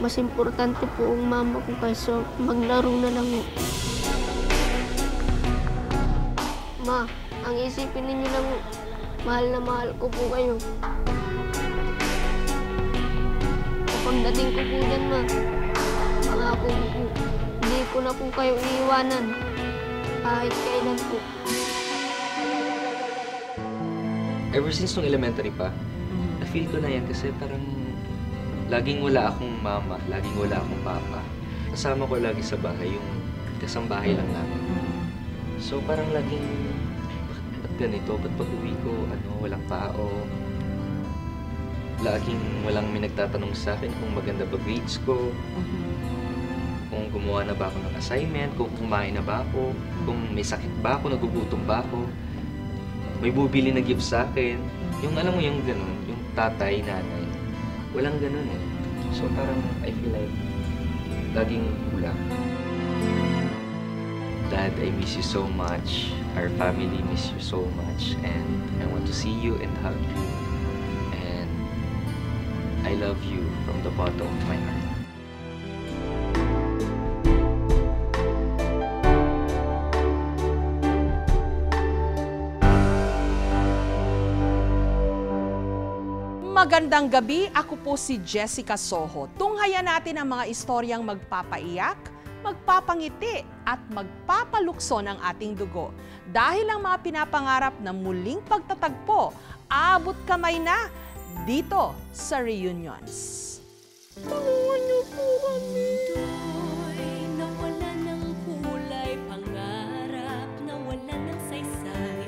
Mas importante po ang mama ko kaysa maglaro na lang po. Ma, ang isipin ninyo lang, mahal na mahal ko po kayo. Kapag dating ko po dyan, ma, pangako po, hindi ko na po kayo iiwanan. Kahit kailan po. Ever since nung elementary pa, na-feel ko na yan kasi parang laging wala akong mama, laging wala akong papa. Kasama ko lagi sa bahay, yung kasambahay lang namin. So parang laging, ba't ganito? Ba't pag-uwi ko, walang tao? Laging walang may nagtatanong sa akin kung maganda ba grades ko, kung gumawa na ba ako ng assignment, kung kumain na ba ako, kung may sakit ba ako, nagugutom ba ako, may bubili na gift sa akin. Yung alam mo yung ganun, yung tatay, nanay, walang ganun eh. So parang I feel like laging kulang. Dad, I miss you so much. Our family miss you so much. And I want to see you and hug you. And I love you from the bottom of my heart. Magandang gabi, ako po si Jessica Soho. Tunghayan natin ang mga istoryang magpapaiyak, magpapangiti at magpapalukso ng ating dugo. Dahil ang mga pinapangarap na muling pagtatagpo, abot kamay na dito sa Reunions. Tulungan niyo po kami. Nawala ng kulay, pangarap, nawala ng saysay,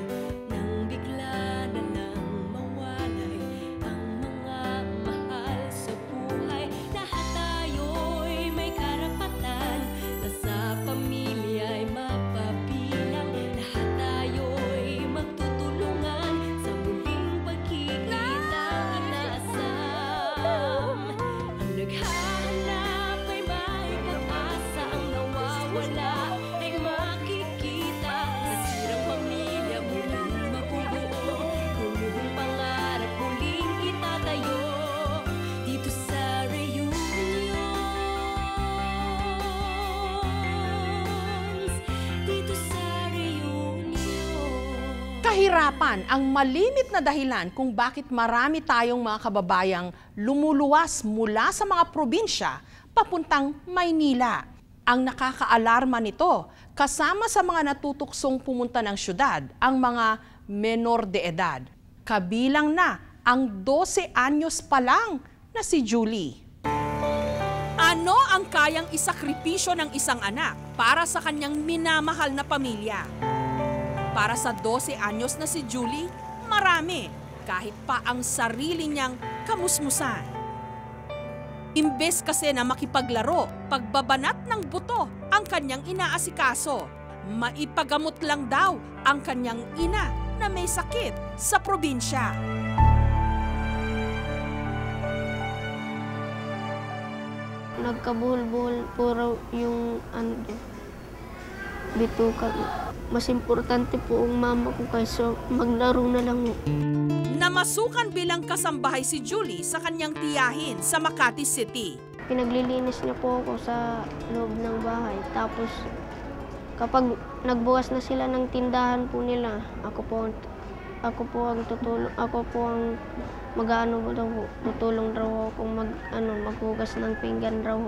nang bigla na lang mawalay ang mga mahal sa buhay. Lahat tayo'y may karapatan na sa pamilya'y mapabilang. Lahat tayo'y magtutulungan sa muling pagkikita inaasam. Ang naghahanap ay may pag-asa, ang nawawala ay makikita. Nasirang pamilya muling mabubuo, kung pangarap muling itatayo dito sa Reunions. Dito sa Reunions. Kahirapan ang malimit na dahilan kung bakit marami tayong mga kababayang lumuluwas mula sa mga probinsya papuntang Maynila. Ang nakakaalarma nito, kasama sa mga natutuksong pumunta ng syudad, ang mga menor de edad. Kabilang na ang 12 anyos pa lang na si Julie. Ano ang kayang isakripisyo ng isang anak para sa kanyang minamahal na pamilya? Para sa 12 anyos na si Julie, marami, kahit pa ang sarili niyang kamusmusan. Imbes kasi na makipaglaro, pagbabanat ng buto ang kanyang inaasikaso, maipagamot lang daw ang kanyang ina na may sakit sa probinsya. Nagkabuhol-buhol po raw yung bituka. Mas importante po ang mama ko kaysa maglaro na lang po. Namasukan bilang kasambahay si Julie sa kanyang tiyahin sa Makati City. Pinaglilinis niya po ako sa loob ng bahay. Tapos kapag nagbukas na sila ng tindahan po nila, ako po ang tutulong raw ako maghugas ng pinggan raw.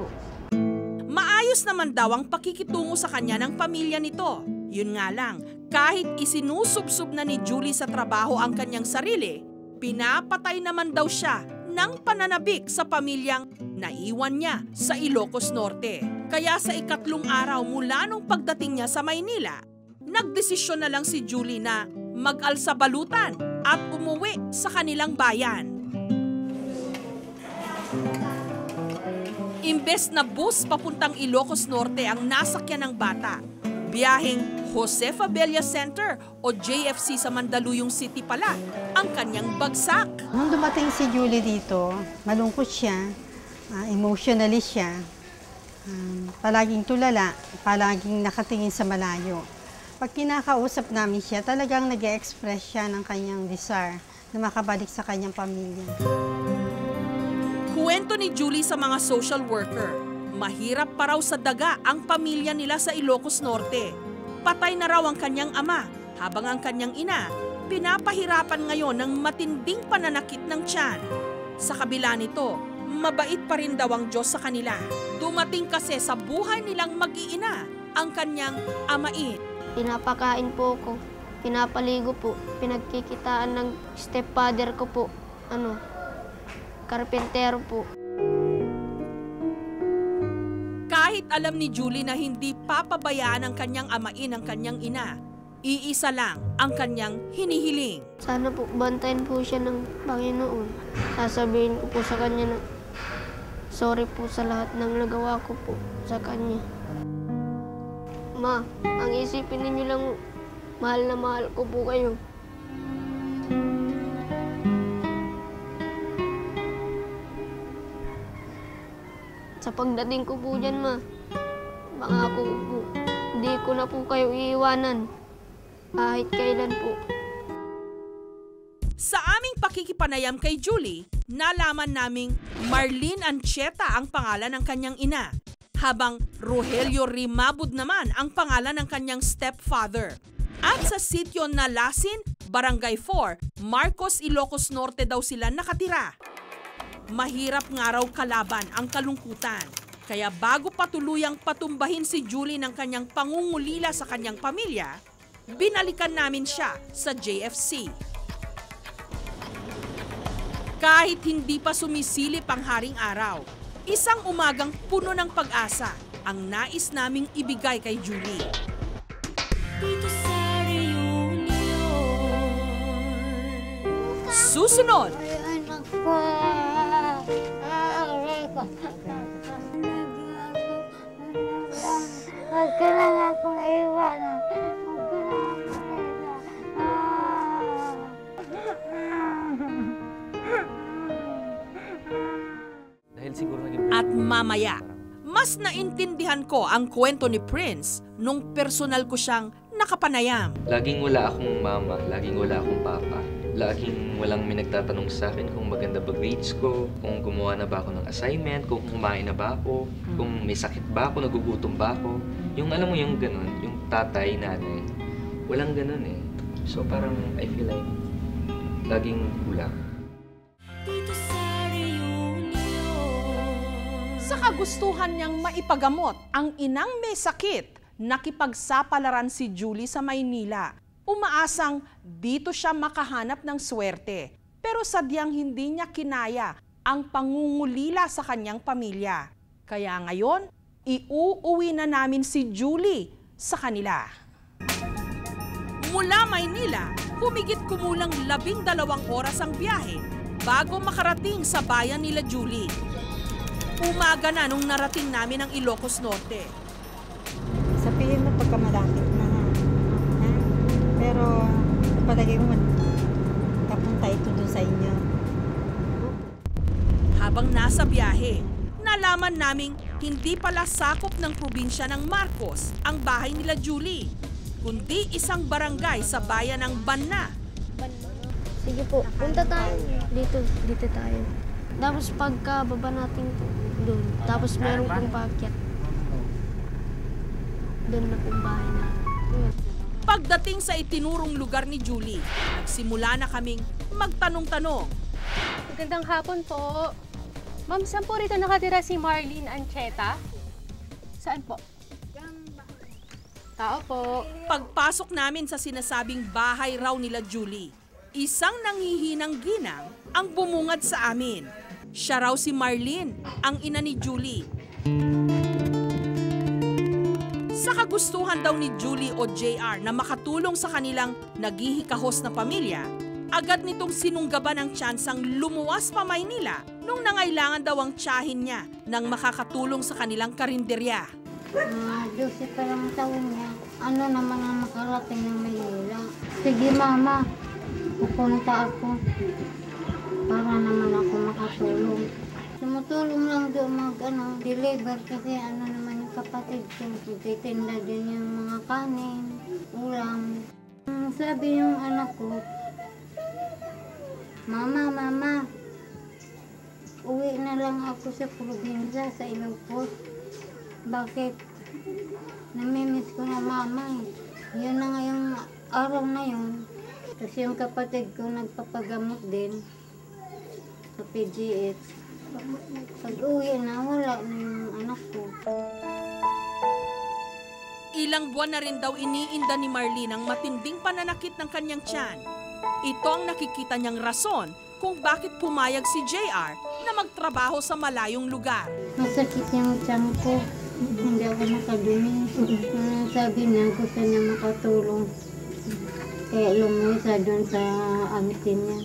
Maayos naman daw ang pakikitungo sa kanya ng pamilya nito. Yun nga lang, kahit isinusubsub na ni Julie sa trabaho ang kanyang sarili, pinapatay naman daw siya ng pananabik sa pamilyang naiwan niya sa Ilocos Norte. Kaya sa ikatlong araw mula nung pagdating niya sa Maynila, nagdesisyon na lang si Julie na mag-alsabalutan at umuwi sa kanilang bayan. Imbes na bus papuntang Ilocos Norte ang nasakyan ng bata, biyaheng Josefa Bella Center o JFC sa Mandaluyong City pala ang kanyang bagsak. Nung dumating si Julie dito, malungkot siya, emotionally siya, palaging tulala, palaging nakatingin sa malayo. Pag kinakausap namin siya, talagang nag-e-express siya ng kanyang desire na makabalik sa kanyang pamilya. Kwento ni Julie sa mga social worker. Mahirap pa raw sa daga ang pamilya nila sa Ilocos Norte. Patay na raw ang kanyang ama, habang ang kanyang ina, pinapahirapan ngayon ng matinding pananakit ng tiyan. Sa kabila nito, mabait pa rin daw ang Diyos sa kanila. Dumating kasi sa buhay nilang mag-iina ang kanyang amain. Pinapakain po ako, pinapaligo po, pinagkikitaan ng stepfather ko po, karpentero po. Kahit alam ni Julie na hindi papabayaan ng kanyang amain ang kanyang ina, iisa lang ang kanyang hinihiling. Sana po bantayan po siya ng Panginoon. Sasabihin ko po sa kanya na sorry po sa lahat ng nagawa ko po sa kanya. Ma, ang isipin ninyo lang, mahal na mahal ko po kayo. Sa pagdating ko po dyan, ma, pangako ko po, hindi ko na po kayo iiwanan. Kahit kailan po. Sa aming pakikipanayam kay Julie, nalaman naming Marlene Ancheta ang pangalan ng kanyang ina, habang Rogelio Rimabud naman ang pangalan ng kanyang stepfather. At sa sitio Nalasin, Barangay 4, Marcos, Ilocos Norte daw sila nakatira. Mahirap nga raw kalaban ang kalungkutan. Kaya bago patuluyang patumbahin si Julie ng kanyang pangungulila sa kanyang pamilya, binalikan namin siya sa JFC. Kahit hindi pa sumisilip ang haring araw, isang umagang puno ng pag-asa ang nais naming ibigay kay Julie. Dito sa reunion. Susunod, Anak ko! Huwag ka lang akong iwanan. Huwag ka lang akong Dahil siguro naging... at mamaya, mas naintindihan ko ang kwento ni Prince nung personal ko siyang nakapanayam. Laging wala akong mama, laging wala akong papa. Laging walang may nagtatanong sa akin kung maganda ba grades ko, kung gumawa na ba ako ng assignment, kung kumain na ba ako, kung may sakit ba ako, nagugutom ba ako. Yung alam mo yung ganun, yung tatay, nanay, walang ganun eh. So parang I feel like laging kulang. Dito sa reunion. Sa kagustuhan niyang maipagamot ang inang may sakit, nakipagsapalaran si Julie sa Maynila. Umaasang dito siya makahanap ng swerte, pero sadyang hindi niya kinaya ang pangungulila sa kanyang pamilya. Kaya ngayon, iuuwi na namin si Julie sa kanila. Mula Maynila, humigit kumulang 12 oras ang biyahe bago makarating sa bayan nila Julie. Umaga na nung narating namin ang Ilocos Norte. Sabihin mo pagka malapit na. Ha? Pero palagay mo kapunta ito doon sa inyo. Habang nasa biyahe, nalaman naming hindi pala sakop ng probinsya ng Marcos ang bahay nila Julie, kundi isang barangay sa bayan ng Banna. Sige po, punta tayo. Dito tayo. Tapos pagkababa natin po, doon. Tapos meron pong paakyat. Doon na pong bahay natin. Pagdating sa itinurong lugar ni Julie, nagsimula na kaming magtanong-tanong. Magandang hapon po. Ma'am, saan po rito nakatira si Marlene Ancheta? Saan po? Tao po. Pagpasok namin sa sinasabing bahay raw nila Julie, isang nanghihinang ginang ang bumungad sa amin. Siya raw si Marlene, ang ina ni Julie. Sa kagustuhan daw ni Julie o JR na makatulong sa kanilang naghihikahos na pamilya, agad nitong sinunggaban ang tsansang lumuwas pa Maynila nung nangailangan daw ang tiyahin niya nang makakatulong sa kanilang karinderya. 12 pa lang taon niya. Ano naman ang makarating ng Manila? Sige mama, pupunta ako para naman ako makatulong. Tumutulong lang doon deliver kasi naman yung kapatid ko. Titinda din yung mga kanin, ulam. Sabi yung anak ko, Mama, uwi na lang ako sa probinsya, sa Ilocos. Bakit? Namimiss ko na mama eh. Yun na ngayong araw na yun. Tapos yung kapatid ko nagpapagamot din sa PGH. Pag uwi na, wala na yung anak ko. Ilang buwan na rin daw iniinda ni Marlene ang matinding pananakit ng kanyang tiyan. Ito ang nakikita niyang rason kung bakit pumayag si JR na magtrabaho sa malayong lugar. Masakit yung tiyan ko. Hindi ako makadumi. Sabi niya, gusto niya makatulong. Kaya lumuwi siya doon sa amitin niya.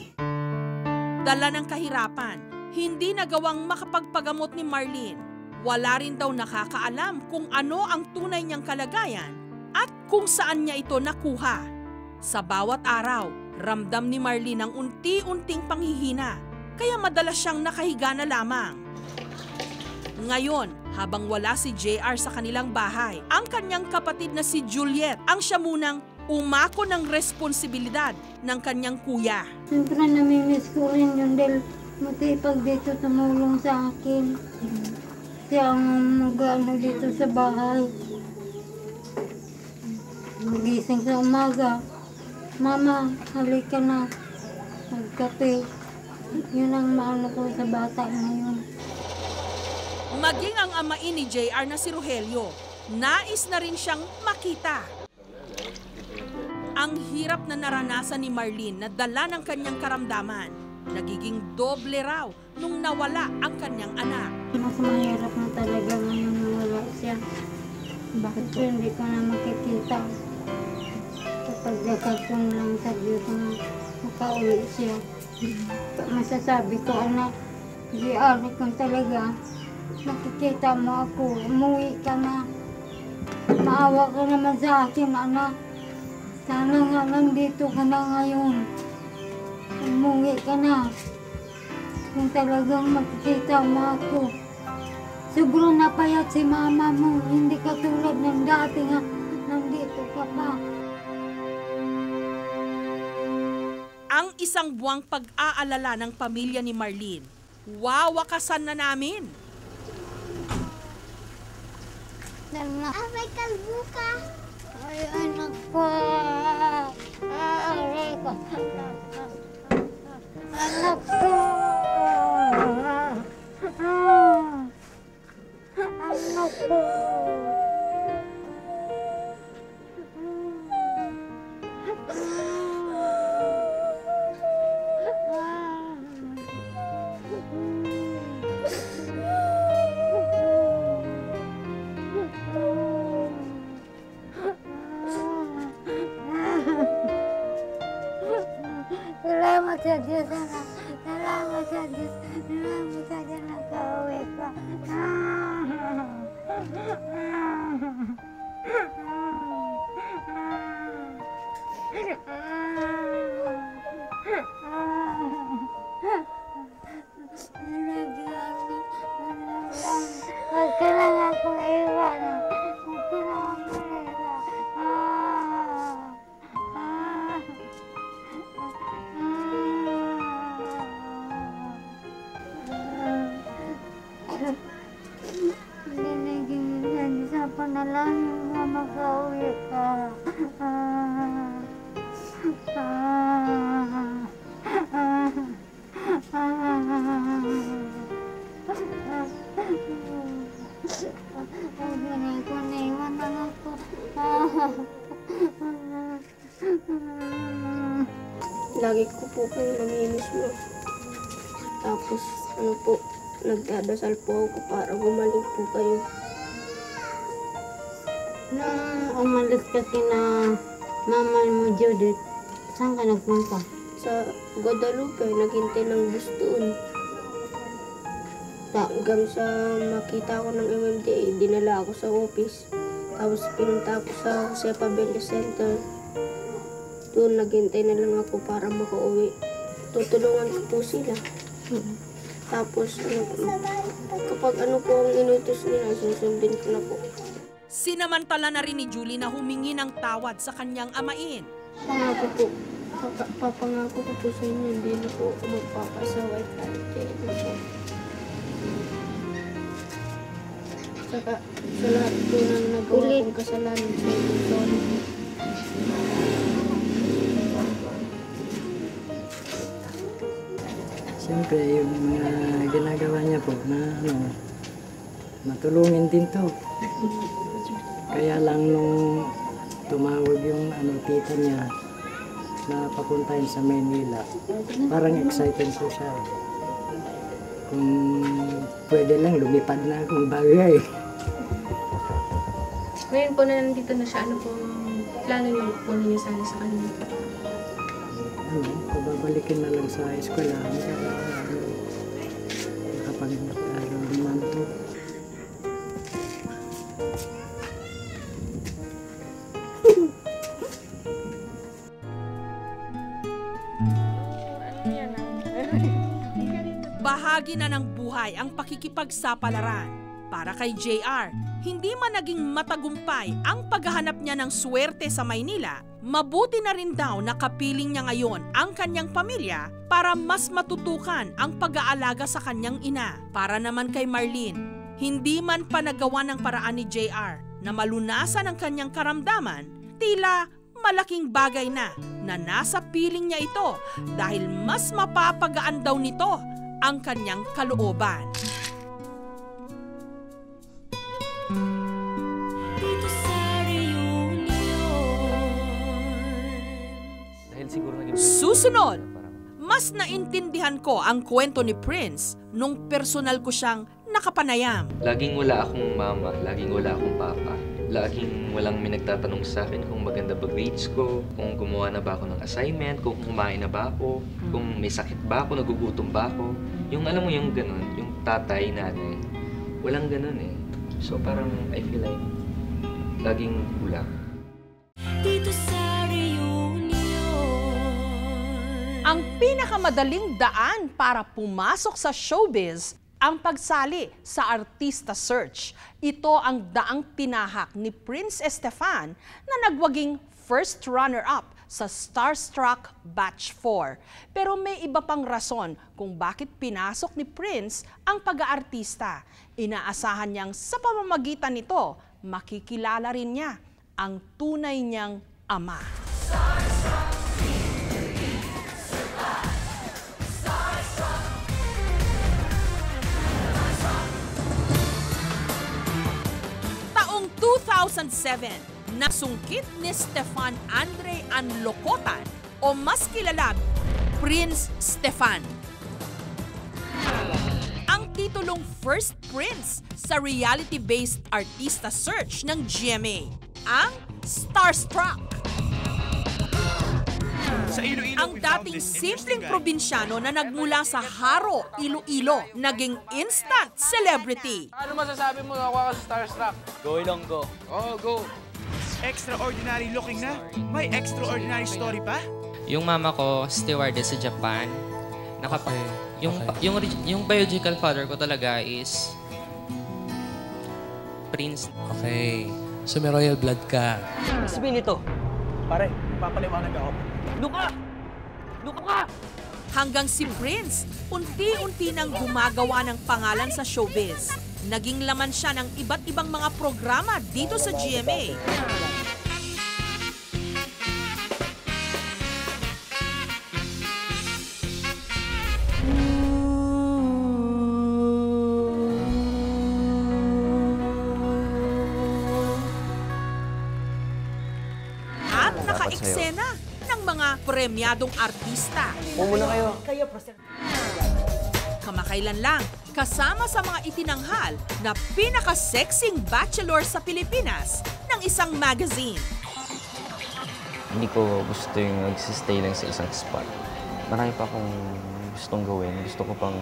Dala ng kahirapan, hindi nagawang makapagpagamot ni Marlene. Wala rin daw nakakaalam kung ano ang tunay niyang kalagayan at kung saan niya ito nakuha. Sa bawat araw, ramdam ni Marlene ang unti-unting panghihina, kaya madalas siyang nakahiga na lamang. Ngayon, habang wala si JR sa kanilang bahay, ang kanyang kapatid na si Juliet ang siya munang umako ng responsibilidad ng kanyang kuya. Siyempre namimiss ko rin yun dahil matipag dito tumulong sa akin. Siya ang mag-ano dito sa bahay. Magising sa umaga. Mama, halika na. Magkape. Yun ang maano ko sa bata ngayon. Maging ang amain ni JR na si Rogelio, nais na rin siyang makita. Ang hirap na naranasan ni Marlene na dala ng kanyang karamdaman, nagiging doble raw nung nawala ang kanyang anak. Mas mahirap na talaga ngayon na wala siya. Bakit Kasi hindi ko na makikita. Kapag dakad ko na lang sa Diyos na makauwi siya. Masasabi ko, anak, di-ari ko talaga. Nakikita mo ako, umuwi ka na. Maawa ka naman sa akin, anak. Sana nga nandito ka na ngayon. Umuwi ka na. Kung talagang makikita mo ako. Sobrang napayat si mama mo. Hindi ka tulad ng dati nga. Nandito ka pa. Ang isang buwang pag-aalala ng pamilya ni Marlene, wawakasan na namin. May kalbo ka. Ay, anak ko. Aray ko. Anak ko. Anak ko. Salamat sa Diyos, anak. Salamat sa Diyos. Salamat sa Diyos na kauwi ka. Huwag ka lang ako iwan. Huwag ka lang ako iwan. Hindi sa panalangin na makauwi ka. Ganyan ko, naiwan lang ako. Lagi ko po kayong namimiss mo. Tapos, nagdadasal po ako para gumaling po kayo. Nung umalis ka kina mama mo, Judith, saan ka nagpunta? Sa Guadalupe, naghintay ng bus doon. Hanggang sa makita ko ng MMDA, dinala ako sa office. Tapos pinunta ako sa Jose Pabella Center. Doon naghintay na lang ako para makauwi. Tutulungan ko po sila. Tapos kapag po ang inutos nila, susundin ko na po. Sinamantala na rin ni Julie na humingi ng tawad sa kanyang amain. Pangako po, papangako ko po sa inyo, hindi na po ako magpapasaway kahit kailan po. Saka sa lahat po ng nagawa kong kasalanan sa inyo. Sorry. Siyempre, yung mga ginagawa niya po na matulungin din to. Kaya lang nung tumawag yung tita niya na papuntahin sa Manila, parang excited po siya. Kung pwede lang, lumipad na akong bagay. Ngayon po na nandito na siya, ano po plano niyo po ninyo sana sa kanya? Pababalikin na lang sa eskwela. Nakapag-aral naman to. Bahagi na ng buhay ang pakikipagsapalaran. Para kay JR, hindi man naging matagumpay ang paghahanap niya ng swerte sa Maynila, mabuti na rin daw na kapiling niya ngayon ang kanyang pamilya para mas matutukan ang pag-aalaga sa kanyang ina. Para naman kay Marlene, hindi man pa nagawa ng paraan ni JR na malunasan ang kanyang karamdaman, tila malaking bagay na nasa piling niya ito dahil mas mapapagaan daw nito ang kanyang kalooban. Dito sa reunion. Dahil siguro naging... Susunod, mas naintindihan ko ang kwento ni Prince nung personal ko siyang nakapanayam. Laging wala akong mama, laging wala akong papa. Laging walang may nagtatanong sa akin kung maganda ba grades ko, kung gumawa na ba ako ng assignment, kung kumain na ba ako, kung may sakit ba ako, nagugutom ba ako. Yung alam mo yung ganun, yung tatay, nanay, walang ganun eh. So parang I feel like laging kulang. Dito sa reunion. Ang pinakamadaling daan para pumasok sa showbiz ang pagsali sa Artista Search. Ito ang daang tinahak ni Prince Estefan na nagwaging first runner-up sa Starstruck Batch 4. Pero may iba pang rason kung bakit pinasok ni Prince ang pag-aartista. Inaasahan niyang sa pamamagitan nito, makikilala rin niya ang tunay niyang ama. Taong 2007, nasungkit ni Stefan Andre Anlocotan o mas kilala Prince Stefan. Ang titulong First Prince sa reality-based artista search ng GMA, ang Starstruck. Ang dating simpleng probinsyano na nagmula sa Haro, Iloilo, naging instant celebrity. Ano masasabi mo ako sa Starstruck? Go Ilonggo. Oh, go! Extraordinary looking na? May extraordinary story pa? Yung mama ko, stewardess sa Japan. Yung biological father ko talaga is Prince. Okay. So may royal blood ka. Sabihin nito. Pare, papaliwanag ako. Luka! Luka ka! Hanggang si Prince, unti-unti nang gumagawa ng pangalan sa showbiz. Naging laman siya ng iba't ibang mga programa dito sa GMA. At naka-eksena ng mga premyadong artista. Muna kayo. Kamakailan lang, kasama sa mga itinanghal na pinaka-sexing bachelor sa Pilipinas ng isang magazine. Hindi ko gusto yung nagsistay lang sa isang spot. Marami pa akong gustong gawin. Gusto ko pang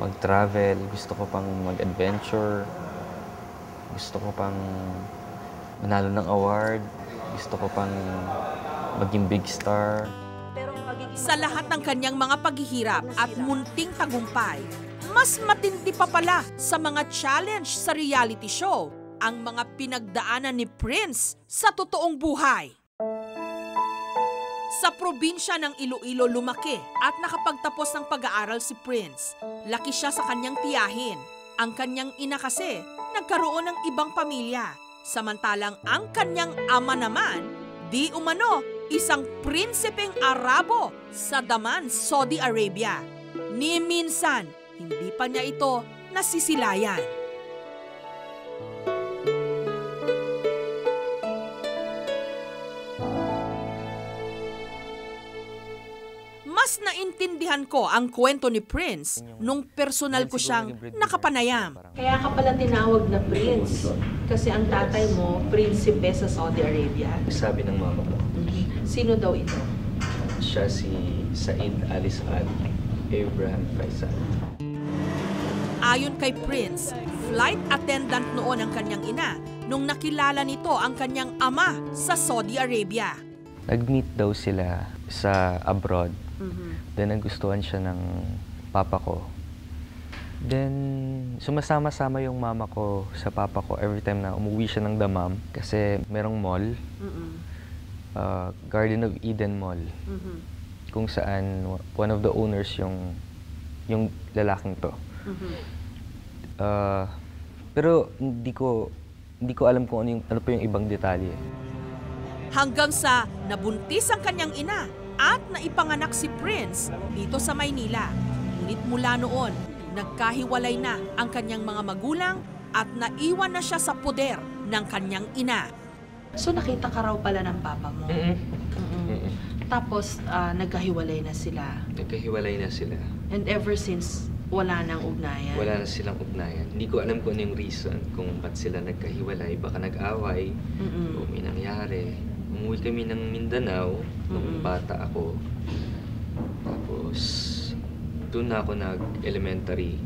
mag-travel, gusto ko pang mag-adventure, gusto ko pang manalo ng award, gusto ko pang maging big star. Sa lahat ng kanyang mga paghihirap at munting tagumpay, mas matindi pa pala sa mga challenge sa reality show ang mga pinagdaanan ni Prince sa totoong buhay. Sa probinsya ng Iloilo lumaki at nakapagtapos ng pag-aaral si Prince. Laki siya sa kanyang tiyahin. Ang kanyang ina kasi magkaroon ng ibang pamilya. Samantalang ang kanyang ama naman, di umano, isang prinsipeng Arabo sa Daman, Saudi Arabia. Ni minsan, hindi pa niya ito nasisilayan. Mas naintindihan ko ang kwento ni Prince nung personal ko siyang nakapanayam. Kaya ka pala tinawag na Prince kasi ang tatay mo, prinsipe sa Saudi Arabia. Sabi ng mama ko. Sino daw ito? Siya si Said Ali Saad Abraham Faisal. Ayon kay Prince, flight attendant noon ang kanyang ina nung nakilala nito ang kanyang ama sa Saudi Arabia. Nag-meet daw sila sa abroad. Then nagustuhan siya ng papa ko. Then sumasama-sama yung mama ko sa papa ko every time na umuwi siya ng Damam kasi merong mall. Garden of Eden Mall. Kung saan one of the owners yung lalaking to. Pero hindi ko alam kung ano pa yung ibang detalye. Hanggang sa nabuntis ang kanyang ina at naipanganak si Prince dito sa Maynila. Ngunit mula noon, nagkahiwalay na ang kanyang mga magulang at naiwan na siya sa poder ng kanyang ina. So nakita ka raw pala ng papa mo? Tapos nagkahiwalay na sila? Nagkahiwalay na sila. And ever since, wala nang ugnayan? Wala na silang ugnayan. Hindi ko alam kung ano yung reason kung ba't sila nagkahiwalay. Baka nag-away o may nangyari. Umuwi kami ng Mindanao nung bata ako. Tapos, doon na ako nag-elementary.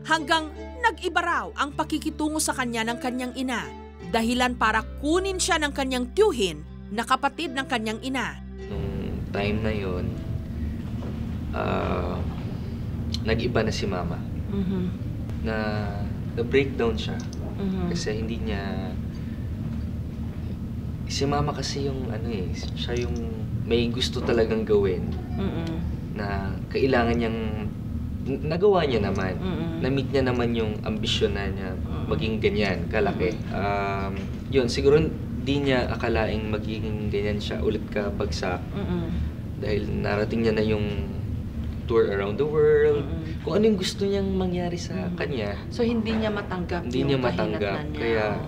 Hanggang nag-iba raw ang pakikitungo sa kanya ng kanyang ina. Dahilan para kunin siya ng kanyang tiyuhin na kapatid ng kanyang ina. Nung time na yon, nag-iba na si mama. Na-breakdown siya. Kasi hindi niya... Si mama kasi yung siya yung may gusto talagang gawin na kailangan niyang nagawa niya naman. Na-meet niya naman yung ambisyon na niya maging ganyan, kalaki. Yun, siguro di niya akalaing magiging ganyan siya ulit kabagsak. Dahil narating niya na yung tour around the world. Kung ano yung gusto niyang mangyari sa kanya. So hindi niya matanggap hindi niya matanggap. Kaya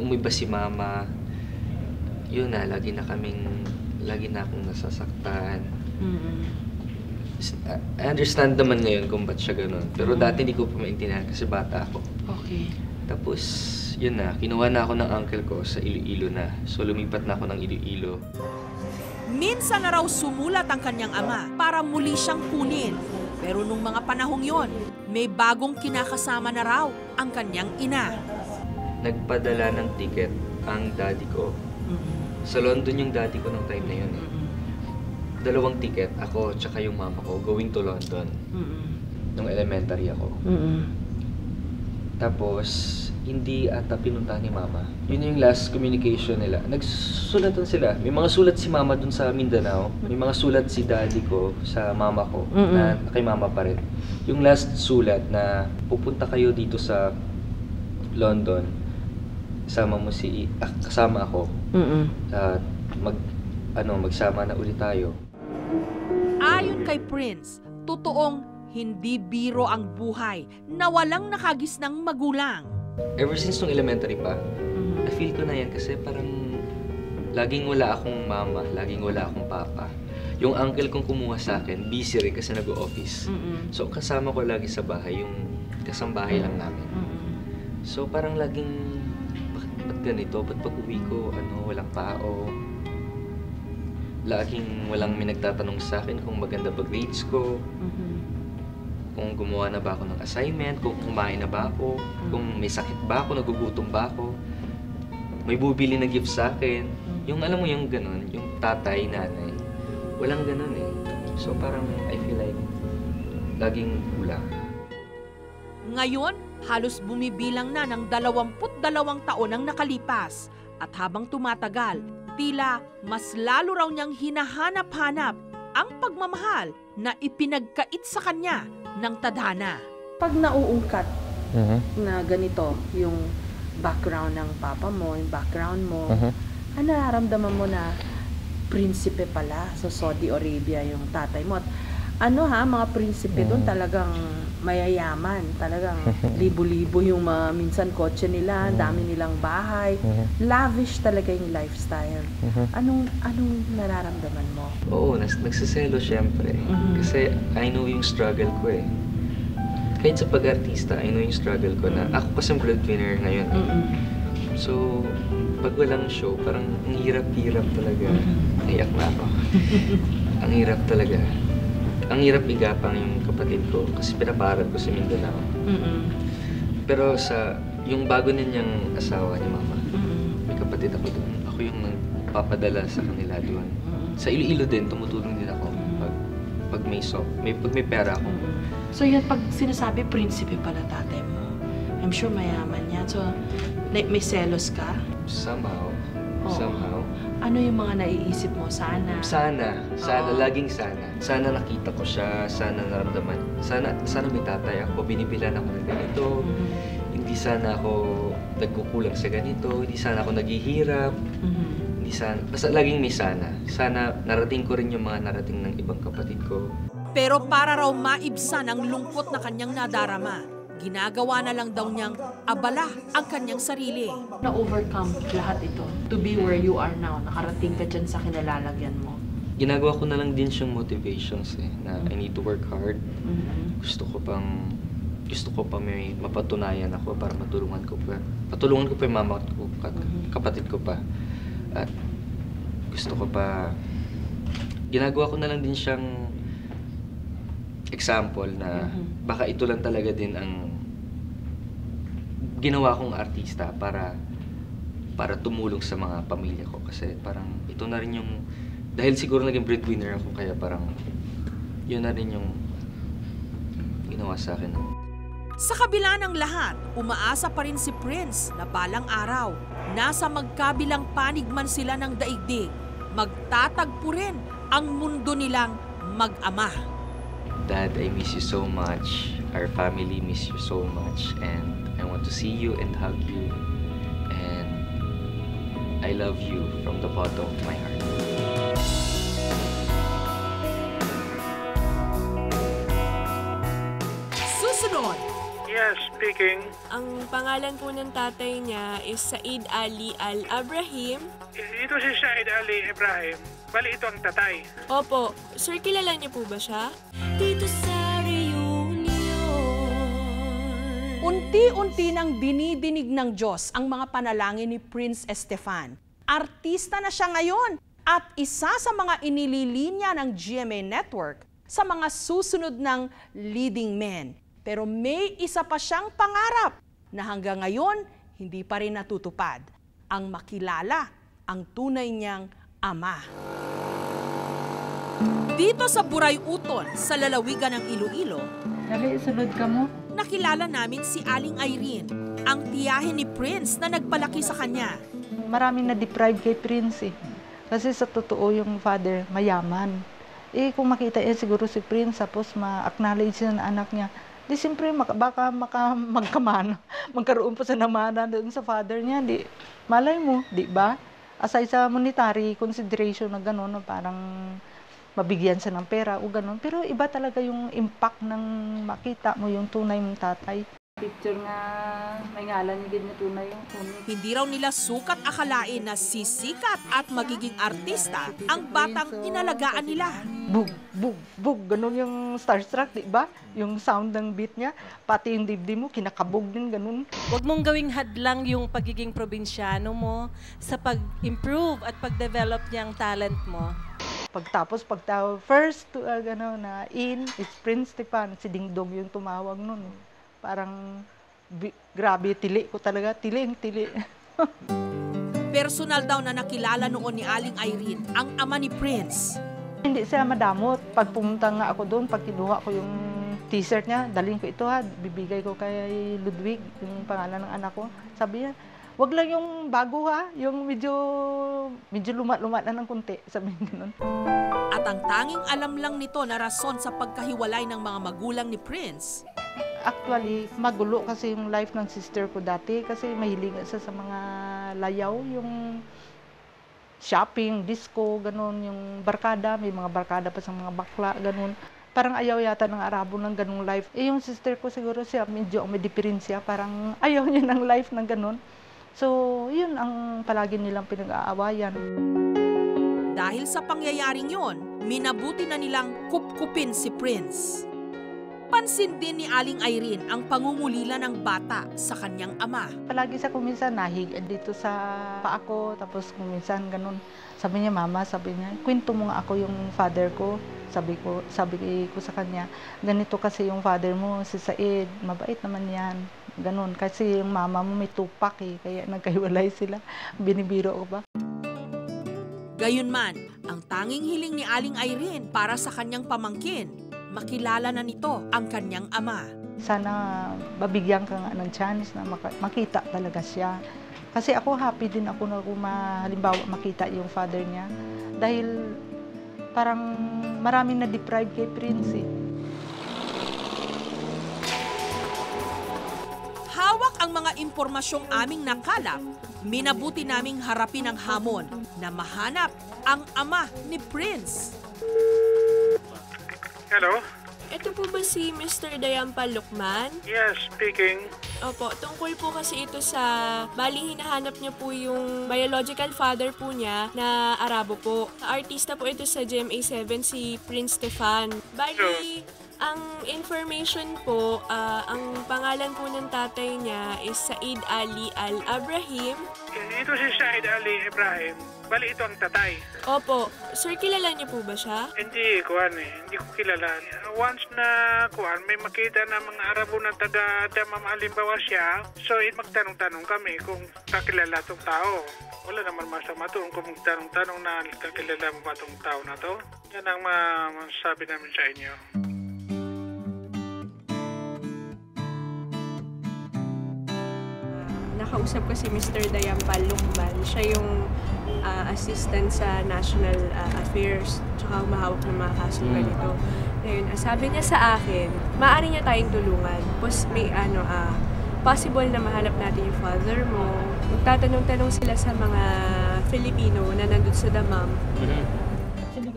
umiba si mama. Yun na, lagi na akong nasasaktan. I understand naman ngayon kung ba't siya ganun. Pero dati hindi ko pa maintindihan kasi bata ako. Okay. Tapos, yun na, kinuha na ako ng uncle ko sa Iloilo na. So, lumipat na ako ng Iloilo. Minsan na raw sumulat ang kanyang ama para muli siyang kunin. Pero nung mga panahong yon, may bagong kinakasama na raw ang kanyang ina. Nagpadala ng ticket ang daddy ko. Sa London yung daddy ko ng time na yun. 2 ticket, ako tsaka yung mama ko, going to London. Nung elementary ako. Tapos, hindi ata pinunta ni mama. Yun yung last communication nila. Nagsulatan sila. May mga sulat si mama dun sa Mindanao. May mga sulat si daddy ko sa mama ko na kay mama pa rin. Yung last sulat na pupunta kayo dito sa London, kasama ako. Magsama na ulit tayo. Ayon kay Prince, totoong hindi biro ang buhay na walang nakagisnang magulang. Ever since nung elementary pa, na-feel ko na yan kasi parang laging wala akong mama, laging wala akong papa. Yung uncle kong kumuha sa akin, busy rin kasi nag-o-office. So kasama ko lagi sa bahay, yung kasambahay lang namin. So parang laging, ba't ganito? Ba't pag uwi ko, walang tao? Laging walang may nagtatanong sa akin kung maganda ba grades ko. Kung gumawa na ba ako ng assignment, kung kumain na ba ako, kung may sakit ba ako, nagugutom ba ako, may bubili na gift sa akin. Yung alam mo yung ganun, yung tatay, nanay, walang ganun eh. So parang I feel like laging kulang. Ngayon, halos bumibilang na ng 22 taon ang nakalipas. At habang tumatagal, tila mas lalo raw niyang hinahanap-hanap ang pagmamahal na ipinagkait sa kanya ng tadhana. Pag nauungkat na ganito yung background ng papa mo, yung background mo, ano nararamdaman mo na prinsipe pala sa Saudi Arabia yung tatay mo? At ano mga prinsipe doon talagang mayayaman, talagang libo-libo yung minsan kotse nila, dami nilang bahay, lavish talaga yung lifestyle. Anong nararamdaman mo? Oo, nagsiselo syempre. Kasi I know yung struggle ko eh. Kahit sa pag-artista, I know yung struggle ko na ako kasi breadwinner ngayon. So, pag walang show, parang ang hirap-hirap talaga. Iyak na ako. Ang hirap talaga. Ang hirap igapang yung kapatid ko kasi pinaparad ko sa Mindanao. Pero yung bago ninyang asawa ni Mama, may kapatid ako doon. Ako yung nagpapadala sa kanila doon. Sa Iloilo din, tumutulong din ako pag may pera ako. So yan, pag sinasabi prinsipe pala tatay mo, I'm sure mayaman yan. So, may selos ka? Somehow. Ano yung mga naiisip mo? Sana, laging sana. Sana nakita ko siya, sana naramdaman. Sana may tatay ako, binibilan ako ng ganito. Hindi sana ako nagkukulang sa ganito, hindi sana ako naghihirap. Hindi sana, basta laging may sana. Sana narating ko rin yung mga narating ng ibang kapatid ko. Pero para raw maibsan ang lungkot na kanyang nadarama, ginagawa na lang daw niyang abala ang kanyang sarili. Na-overcome lahat ito to be where you are now. Nakarating ka dyan sa kinalalagyan mo. Ginagawa ko na lang din siyang motivations na I need to work hard. Gusto ko pa may mapatunayan ako para matulungan ko pa yung mama ko, kapatid ko pa. At gusto ko pa, ginagawa ko na lang din siyang example na baka ito lang talaga din ang ginawa kong artista para tumulong sa mga pamilya ko. Kasi parang ito na rin yung, dahil siguro naging breadwinner ako, kaya parang yun na rin yung ginawa sa akin. Sa kabila ng lahat, umaasa pa rin si Prince na balang araw, nasa magkabilang panig man sila ng daigdig, magtatagpo rin ang mundo nilang mag-ama. Dad, I miss you so much. Our family miss you so much. And I want to see you and hug you. And I love you from the bottom of my heart. Susunod! Yes, speaking. Ang pangalan po ng tatay niya is Said Ali Al-Abrahim. Ito si Said Ali Ibrahim. Bali, ito ang tatay. Opo. Sir, kilala niyo po ba siya? Dito sa reunion. Unti-unti nang dinidinig ng Diyos ang mga panalangin ni Prince Estefan. Artista na siya ngayon at isa sa mga inililinya ng GMA Network sa mga susunod ng leading men. Pero may isa pa siyang pangarap na hanggang ngayon hindi pa rin natutupad. Ang makilala ang tunay niyang ama. Dito sa Buray Uton, sa lalawigan ng Iloilo, sunod ka mo. nakilala namin si Aling Irene, ang tiyahin ni Prince na nagpalaki sa kanya. Maraming na-deprive kay Prince eh. Kasi sa totoo yung father, mayaman. Kung makita siguro si Prince, tapos ma-acknowledge ng anak niya, di siyempre baka magkaroon pa sa namana doon sa father niya. Di, malay mo, di ba? Aside sa monetary consideration na gano'n, parang mabigyan siya ng pera o gano'n. Pero iba talaga yung impact ng makita mo yung tunay mong tatay. Picture nga, may ngalan niya na tunay yung tunay. Hindi raw nila sukat akalain na sisikat at magiging artista ang batang inalagaan nila. Bug, bug, bug. Ganun yung starstruck, di ba? Yung sound ng beat niya, pati yung dibdib mo, kinakabog din, ganun. Huwag mong gawing hadlang yung pagiging probinsyano mo sa pag-improve at pag-develop niyang talent mo. Pagtapos, first to, na in, is Prince Stefan. Si Ding Dong yung tumawag nun. Parang, grabe, tili ko talaga. Tili. Personal daw na nakilala noon ni Aling Irene ang ama ni Prince. Hindi siya madamot. Pag pumunta nga ako doon, pag kinuha ko yung t-shirt niya, dalhin ko ito bibigay ko kay Ludwig, yung pangalan ng anak ko. Sabi niya, wag lang yung bago yung medyo lumat-lumat na ng kunti, sabi niya ganun. At ang tanging alam lang nito na rason sa pagkahiwalay ng mga magulang ni Prince. Actually, magulo kasi yung life ng sister ko dati kasi mahilig siya sa mga layaw, yung shopping, disco, ganun, yung barkada, may mga barkada pa sa mga bakla, ganun. Parang ayaw yata ng Arabo ng ganung life. Eh yung sister ko siguro siya, medyo may diferensya, parang ayaw niya ng life ng ganun. So, yun ang palagi nilang pinag-aawayan. Dahil sa pangyayaring yon, minabuti na nilang kupkupin si Prince. Pansin din ni Aling Irene ang pangungulila ng bata sa kanyang ama. Palagi siya kuminsan nahig dito sa paa ko, tapos kuminsan ganun. Sabi niya, mama, sabi niya, kwento mo nga ako yung father ko. Sabi ko sa kanya, ganito kasi yung father mo, si Said, mabait naman yan. Ganun, kasi yung mama mo may tupak kaya nagkahiwalay sila. Binibiro ko ba? Gayunman, ang tanging hiling ni Aling Irene para sa kanyang pamangkin, makilala na nito ang kanyang ama. Sana babigyan ka nga ng chance na makita talaga siya. Kasi ako happy din ako na halimbawa makita yung father niya. Dahil parang maraming na-deprive kay Prince Hawak ang mga impormasyong aming nakalap, minabuti naming harapin ang hamon na mahanap ang ama ni Prince. Hello? Ito po ba si Mr. Dayampal Lucman? Yes, speaking. Opo, tungkol po kasi ito sa, bali hinahanap niya po yung biological father po niya na Arabo po. Artista po ito sa GMA7, si Prince Stefan. Bali, ang information po, ang pangalan po ng tatay niya is Said Ali Al-Abrahim. Ito si Said Ali Ibrahim. Bali, ito ang tatay. Opo. Sir, kilala niyo po ba siya? Hindi ko kilala. Once na may makita na mga Arabo na taga-Damam halimbawa siya, so magtanong-tanong kami kung kakilala itong tao. Wala naman masama ito kung magtanong-tanong na kakilala mo ba itong tao na to. Yan ang masasabi namin sa inyo. Nakausap ko si Mr. Dayampal Lucman. Siya yung assistant sa National Affairs, tsaka humahawak ng mga kaso ganito. Ngayon, sabi niya sa akin, maaari niya tayong tulungan. Tapos may possible na mahanap natin yung father mo. Magtatanong-tanong sila sa mga Filipino na nandun sa Damam.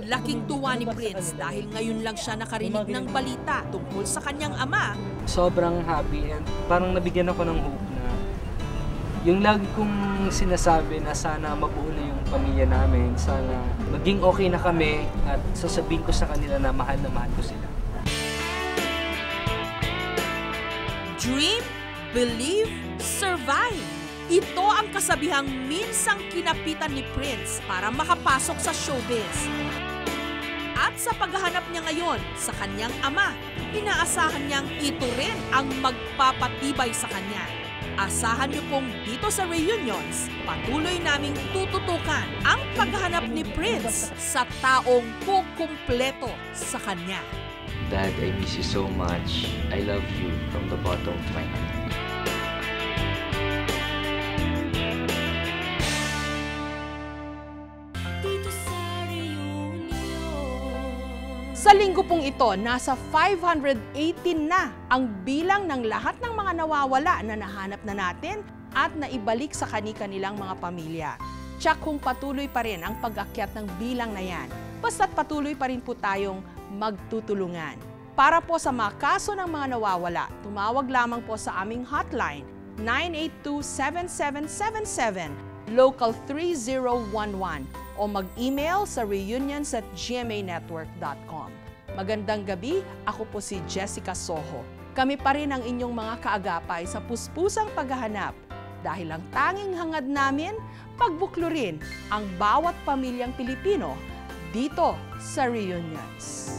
Laking tuwa ni Prince dahil ngayon lang siya nakarinig ng balita tungkol sa kanyang ama. Sobrang happy and parang nabigyan ako ng hope na yung lagi kong sinasabi na sana mabuo na yung pamilya namin, sana maging okay na kami at sasabihin ko sa kanila na mahal ko sila. Dream, believe, survive. Ito ang kasabihang minsang kinapitan ni Prince para makapasok sa showbiz. At sa paghahanap niya ngayon sa kanyang ama, inaasahan niyang ito rin ang magpapatibay sa kanya. Asahan niyo pong dito sa Reunions, patuloy naming tututukan ang paghahanap ni Prince sa taong kukumpleto sa kanya. Dad, I miss you so much. I love you from the bottom of my heart. Sa linggo pong ito, nasa 518 na ang bilang ng lahat ng mga nawawala na nahanap na natin at naibalik sa kani-kanilang mga pamilya. Tsak kung patuloy pa rin ang pag-akyat ng bilang na yan, basta't patuloy pa rin po tayong magtutulungan. Para po sa mga kaso ng mga nawawala, tumawag lamang po sa aming hotline 982-7777, local 3011, o mag-email sa reunions@gmanetwork.com. Magandang gabi, ako po si Jessica Soho. Kami pa rin ang inyong mga kaagapay sa puspusang paghahanap dahil ang tanging hangad namin, pagbuklurin ang bawat pamilyang Pilipino dito sa Reunions.